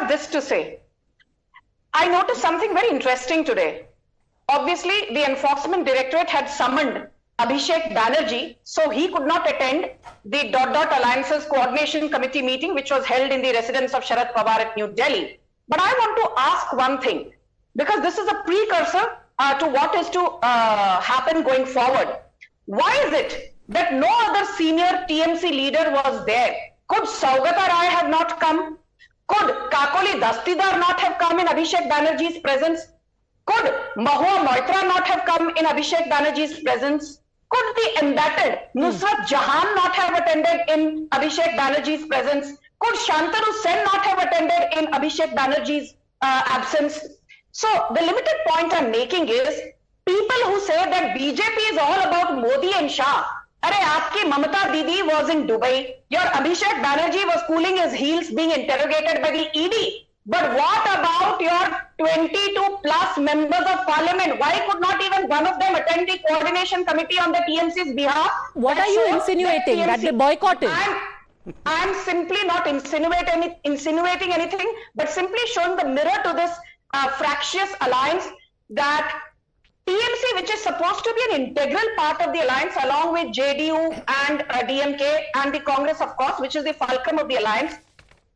have this to say. I noticed something very interesting today. Obviously, the Enforcement Directorate had summoned Abhishek Banerjee, so he could not attend the Alliances Coordination Committee meeting, which was held in the residence of Sharad Pawar at New Delhi. But I want to ask one thing, because this is a precursor to what is to happen going forward. Why is it that no other senior TMC leader was there? Could Saugata Rai have not come? Could Kakoli Dastidar not have come in Abhishek Banerjee's presence? Could Mahua Moitra not have come in Abhishek Banerjee's presence? Could the embattled Nusrat Jahan not have attended in Abhishek Banerjee's presence? Could Shantanu Sen not have attended in Abhishek Banerjee's absence? So the limited point I'm making is, people who say that BJP is all about Modi and Shah. Arey, aapki Mamata Didi was in Dubai. Your Abhishek Banerjee was cooling his heels being interrogated by the ED. But what about your 22 plus members of parliament? Why could not even one of them attend the coordination committee on the TMC's behalf? What are you insinuating? That they boycotted? I'm simply not insinuating anything, but simply showing the mirror to this fractious alliance, that TMC, which is supposed to be an integral part of the alliance along with JDU and DMK and the Congress, of course, which is the fulcrum of the alliance,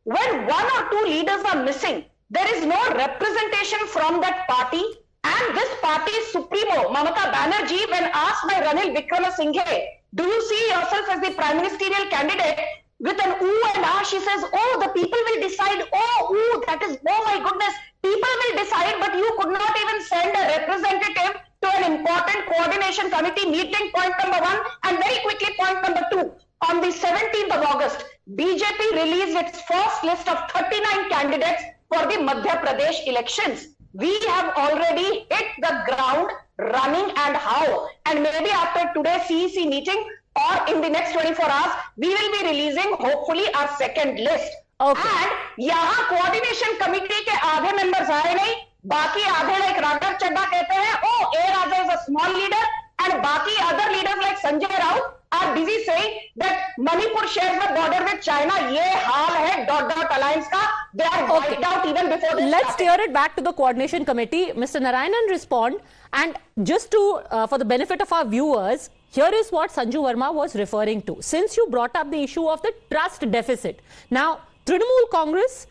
when one or two leaders are missing, there is no representation from that party, and this party's supremo, Mamata Banerjee, when asked by Ranil Wickremesinghe, do you see yourself as the prime ministerial candidate? With an ooh and ah, she says, oh, the people will decide. Oh, ooh, that is, oh my goodness, people will decide, but you could not even send a representative to an important coordination committee meeting, point number one, and very quickly, point number two. On the 17th of August, BJP released its first list of 39 candidates for the Madhya Pradesh elections. We have already hit the ground running, and how? And maybe after today's CEC meeting or in the next 24 hours, we will be releasing hopefully our second list. Okay. And यहाँ coordination committee के आधे members आए नहीं, बाकी आधे like Raghav Chadha कहते हैं, oh, A Raja is a small leader, and बाकी other leaders like Sanjay Raut are busy saying that Manipur shares the border with China. ये हाल है alliance का. They are wiped out even before this. Let's steer it back to the coordination committee. Mr. Narayanan, respond. And just to, for the benefit of our viewers, here is what Sanju Verma was referring to. Since you brought up the issue of the trust deficit. Now, Trinamool Congress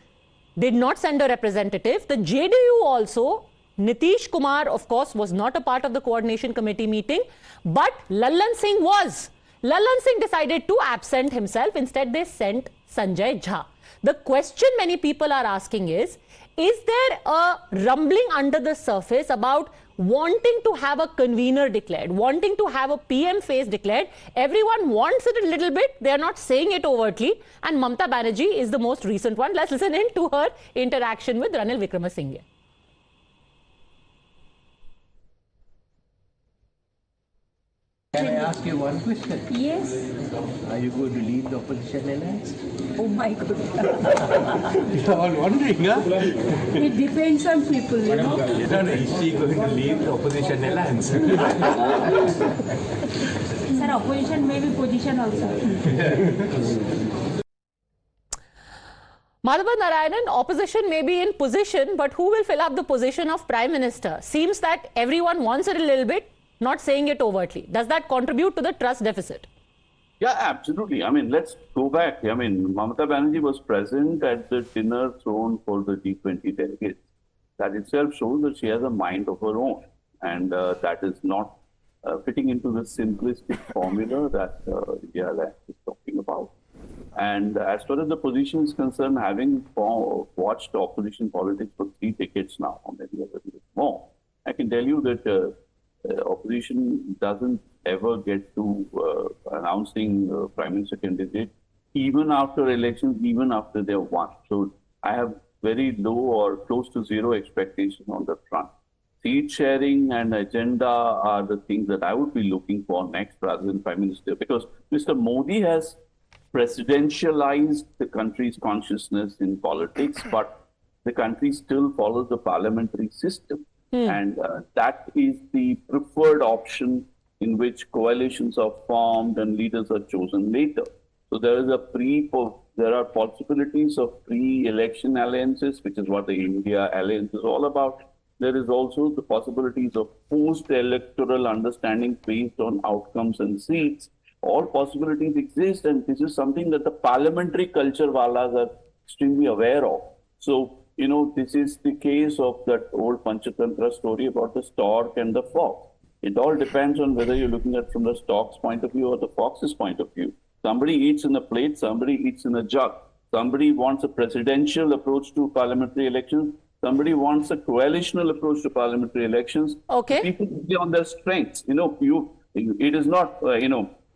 did not send a representative. The JDU also, Nitish Kumar, of course, was not a part of the coordination committee meeting, but Lallan Singh was. Lallan Singh decided to absent himself. Instead, they sent Sanjay Jha. The question many people are asking is there a rumbling under the surface about wanting to have a convener declared, wanting to have a PM face declared? Everyone wants it a little bit. They are not saying it overtly. And Mamata Banerjee is the most recent one. Let's listen in to her interaction with Ranil Wickremesinghe. Can I ask you one question? Yes. Are you going to leave the opposition alliance? Oh my God. You're all wondering, huh? It depends on people, you know. Is she going to leave the opposition alliance? Sir, opposition may be position also. Madhava Narayanan, opposition may be in position, but who will fill up the position of Prime Minister? Seems that everyone wants it a little bit, not saying it overtly. Does that contribute to the trust deficit? Yeah, absolutely. I mean, let's go back. I mean, Mamata Banerjee was present at the dinner thrown for the G20 delegates. That itself shows that she has a mind of her own. And that is not fitting into the simplistic formula that I.N.D.I.A is talking about. And as far as the position is concerned, having watched opposition politics for 3 decades now, or maybe a little bit more, I can tell you that opposition doesn't ever get to announcing Prime Minister candidate, even after elections, even after they're won. So I have very low or close to zero expectation on the front. Seat sharing and agenda are the things that I would be looking for next rather than Prime Minister, because Mr. Modi has presidentialized the country's consciousness in politics, but the country still follows the parliamentary system. And that is the preferred option in which coalitions are formed and leaders are chosen later. So there is a There are possibilities of pre-election alliances, which is what the India alliance is all about. There is also the possibilities of post-electoral understanding based on outcomes and seats. All possibilities exist, and this is something that the parliamentary culture walas are extremely aware of. So, this is the case of that old Panchatantra story about the stork and the fox. It all depends on whether you're looking at from the stork's point of view or the fox's point of view. Somebody eats in a plate, somebody eats in a jug. Somebody wants a presidential approach to parliamentary elections. Somebody wants a coalitional approach to parliamentary elections. Okay. People play on their strengths. It is not,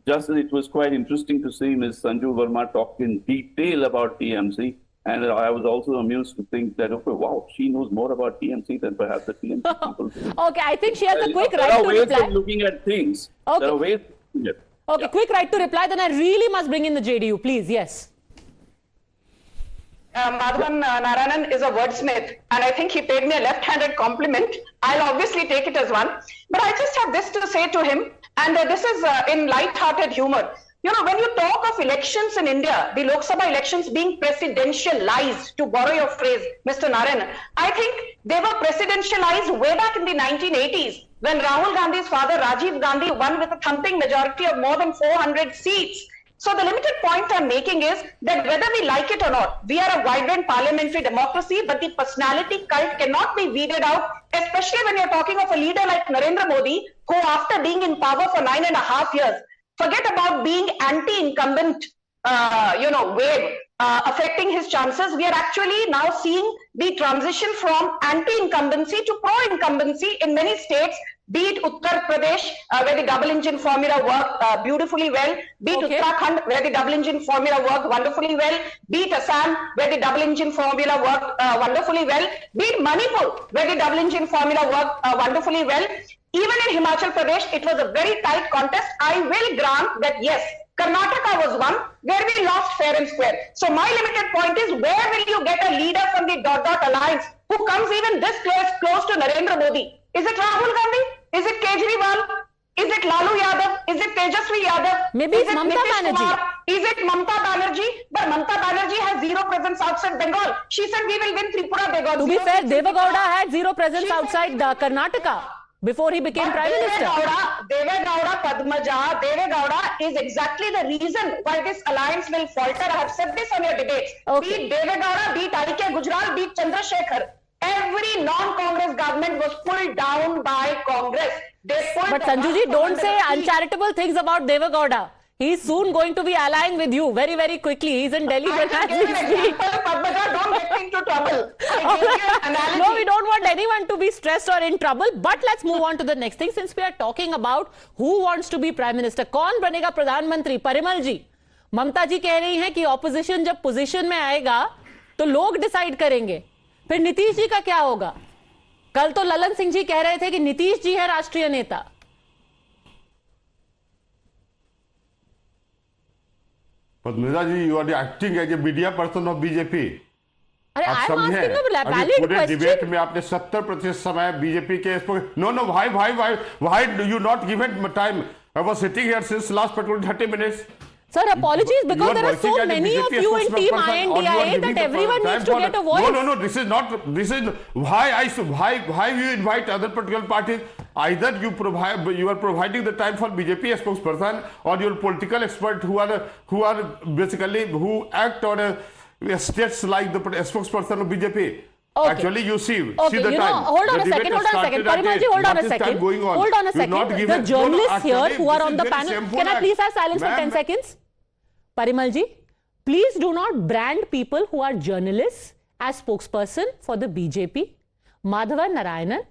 just as it was quite interesting to see Ms. Sanju Verma talk in detail about TMC. And I was also amused to think that, okay, wow, she knows more about TMC than perhaps the TMC people. Okay, I think she has a quick There right are to ways reply. of looking at things. Okay. There are ways of looking at Okay, quick right to reply. Then I really must bring in the JDU, please. Yes. Madhavan Narayanan is a wordsmith, and I think he paid me a left-handed compliment. I'll obviously take it as one. But I just have this to say to him, and this is in light-hearted humor. When you talk of elections in India, the Lok Sabha elections being presidentialized, to borrow your phrase, Mr. Narayanan, I think they were presidentialized way back in the 1980s, when Rahul Gandhi's father, Rajiv Gandhi, won with a thumping majority of more than 400 seats. So the limited point I'm making is that whether we like it or not, we are a vibrant parliamentary democracy, but the personality cult cannot be weeded out, especially when you're talking of a leader like Narendra Modi, who after being in power for 9.5 years, forget about being anti-incumbent, wave affecting his chances. We are actually now seeing the transition from anti-incumbency to pro-incumbency in many states, be it Uttar Pradesh, where the double engine formula worked beautifully well, be it Uttarakhand, where the double engine formula worked wonderfully well, be it Assam, where the double engine formula worked wonderfully well, be it Manipur, where the double engine formula worked wonderfully well. Even in Himachal Pradesh, it was a very tight contest. I will grant that, yes, Karnataka was one where we lost fair and square. So my limited point is, where will you get a leader from the alliance who comes even this close to Narendra Modi? Is it Rahul Gandhi? Is it Kejriwal? Is it Lalu Yadav? Is it Tejaswi Yadav? Maybe is it's it Mamata Nitish Benerjee. Kumar? Is it Mamata Benerjee? But Mamata Benerjee has zero presence outside Bengal. She said we will win Tripura, Bengal. To be fair, Devagowda had zero presence outside Karnataka before he became Prime Minister. Devagowda Padmaja, Devagowda is exactly the reason why this alliance will falter. I have said this on your debates. Okay. Beat Devagowda, beat I.K. Gujral, beat Chandrasekhar. Every non-Congress government was pulled down by Congress. But Sanjuji, don't say uncharitable things about Devagowda. He's soon going to be allying with you very, very quickly. He's in Delhi. I can give an example, Padmaja, don't get me into trouble. I gave you an analogy. No, we don't want anyone to be stressed or in trouble. But let's move on to the next thing. Since we are talking about who wants to be Prime Minister, कौन बनेगा प्रधानमंत्री? परिमल जी, ममता जी कह रही हैं कि opposition जब position में आएगा तो लोग डिसाइड करेंगे. फिर नीतीश जी का क्या होगा? कल तो ललन सिंह जी कह रहे थे कि नीतीश जी है राष्ट्रीय नेता. Padmaja ji, you are acting as a media person of BJP. अरे आप समझे? अभी पूरे डिबेट में आपने 70% समय बीजेपी के no why do you not give it time? I was sitting here since last particular 30 minutes. Sir, apologies because there are so many of you in team I.N.D.I.A that everyone needs to get a voice. No, this is why you invite other political parties. Either you are providing the time for BJP spokesperson or your political expert who act on states like the spokesperson of BJP. Okay. Actually, you see the you time. Hold on a second. Parimalji, hold on a second. Hold on a second. The journalists here who are on the panel, can I please have silence for 10 seconds? Parimalji, please do not brand people who are journalists as spokesperson for the BJP. Madhava Narayanan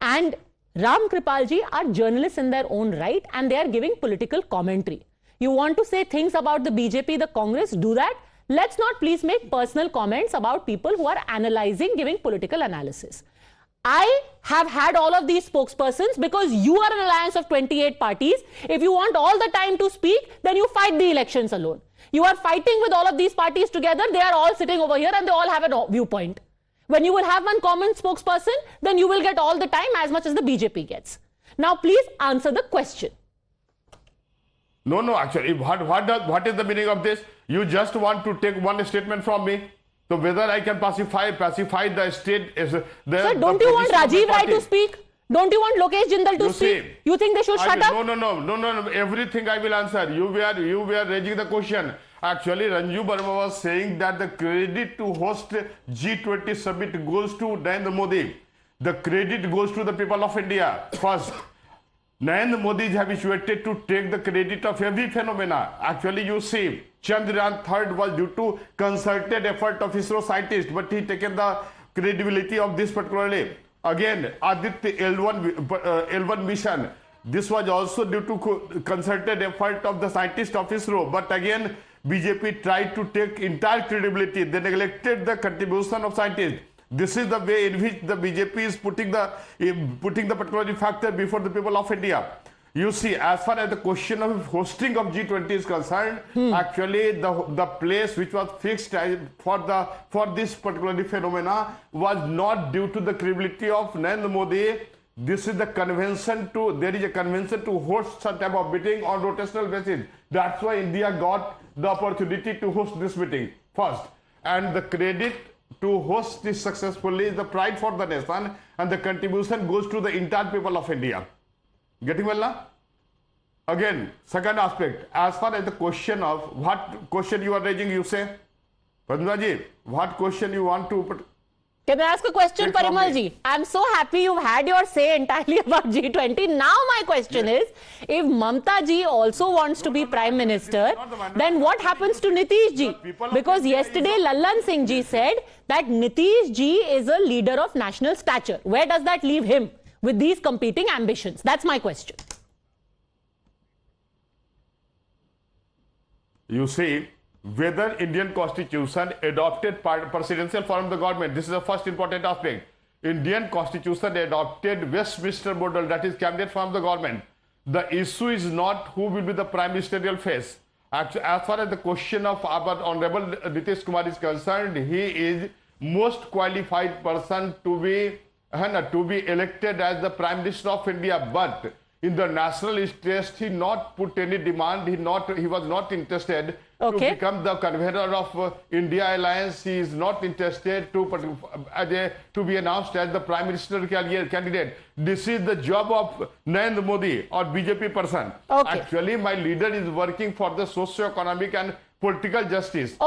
and Ram Kripalji are journalists in their own right and they are giving political commentary. You want to say things about the BJP, the Congress, do that. Let's not please make personal comments about people who are analyzing, giving political analysis. I have had all of these spokespersons because you are an alliance of 28 parties. If you want all the time to speak, then you fight the elections alone. You are fighting with all of these parties together. They are all sitting over here and they all have a viewpoint. When you will have one common spokesperson, then you will get all the time as much as the BJP gets. Now, please answer the question. No, actually, what is the meaning of this? You just want to take one statement from me. So whether I can pacify the state is the. Sir, don't you want Rajiv Rai to speak? Don't you want Lokesh Jindal to speak? You think they should shut up? No. Everything I will answer. You were raising the question. Actually, Sanju Verma was saying that the credit to host G20 summit goes to Narendra Modi. The credit goes to the people of India first. Narendra Modi is habituated to take the credit of every phenomena. Actually, you see, Chandrayaan 3rd was due to concerted effort of ISRO scientists, but he taken the credibility of this particularly. Again, Aditya L1 mission. This was also due to concerted effort of the scientists of ISRO, but again, BJP tried to take entire credibility. They neglected the contribution of scientists. This is the way in which the BJP is putting the particular factor before the people of India. You see, as far as the question of hosting of G20 is concerned, actually the place which was fixed for this particular phenomena was not due to the credibility of Narendra Modi. This is the convention there is a convention to host some type of meeting on rotational basis. That's why India got the opportunity to host this meeting first. And the credit to host this successfully is the pride for the nation, and the contribution goes to the entire people of India. Getting well now? Again, second aspect, as far as the question of what question you are raising, you say, Padmaji, what question you want to put? Can I ask a question, Parimalji? I'm so happy you've had your say entirely about G20. Now my question is, if Mamata ji also wants to be Prime Minister, then what happens to Nitish ji? Because yesterday Lallan Singh ji said that Nitish ji is a leader of national stature. Where does that leave him with these competing ambitions? That's my question. You see, whether Indian Constitution adopted presidential form of the government, this is the first important aspect. Indian Constitution adopted Westminster model, that is cabinet form of the government. The issue is not who will be the prime ministerial face. Actually, as far as the question of our Honorable Nitish Kumar is concerned, he is most qualified person to be elected as the Prime Minister of India, but in the national interest, he not put any demand. He was not interested to become the convener of I.N.D.I.A alliance. He is not interested to be announced as the Prime Minister candidate. This is the job of Narendra Modi or BJP person. Actually, my leader is working for the socio-economic and political justice.